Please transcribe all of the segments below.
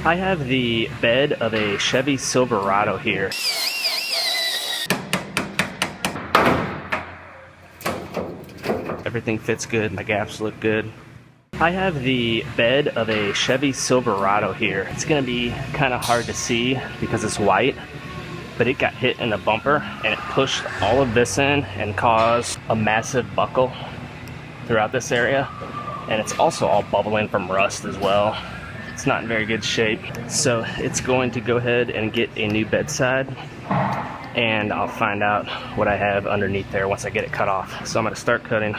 I have the bed of a Chevy Silverado here. Everything fits good, my gaps look good. I have the bed of a Chevy Silverado here. It's gonna be kind of hard to see because it's white, but it got hit in the bumper and it pushed all of this in and caused a massive buckle throughout this area. And it's also all bubbling from rust as well. It's not in very good shape. So it's going to go ahead and get a new bedside, and I'll find out what I have underneath there once I get it cut off. So I'm gonna start cutting.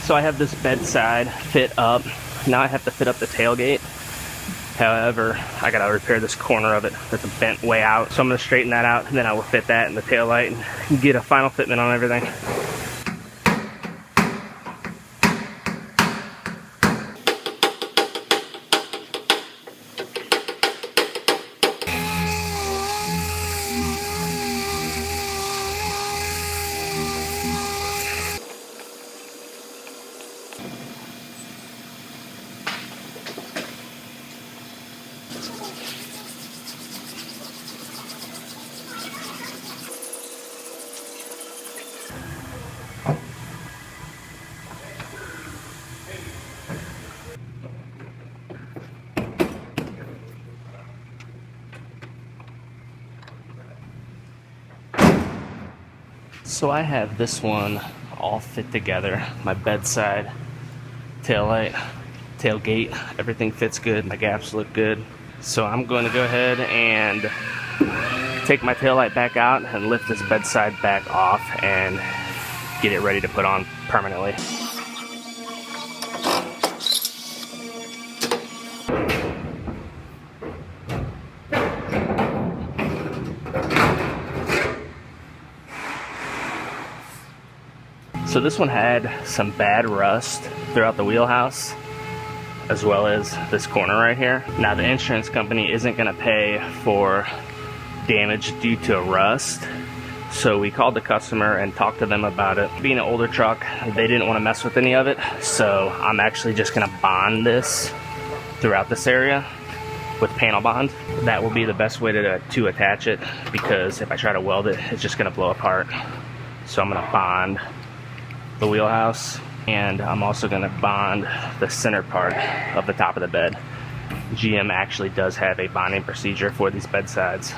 So I have this bedside fit up. Now I have to fit up the tailgate. However, I gotta repair this corner of it that's bent way out. So I'm gonna straighten that out, and then I will fit that in the tail light and get a final fitment on everything. So I have this one all fit together. My bedside, taillight, tailgate, everything fits good. My gaps look good. So I'm going to go ahead and take my taillight back out and lift this bedside back off and get it ready to put on permanently. So this one had some bad rust throughout the wheelhouse, as well as this corner right here. Now the insurance company isn't gonna pay for damage due to rust, so we called the customer and talked to them about it. Being an older truck, they didn't want to mess with any of it, so I'm actually just gonna bond this throughout this area with panel bond. That will be the best way to attach it, because if I try to weld it, it's just gonna blow apart. So I'm gonna bond the wheelhouse, and I'm also gonna bond the center part of the top of the bed. GM actually does have a bonding procedure for these bedsides.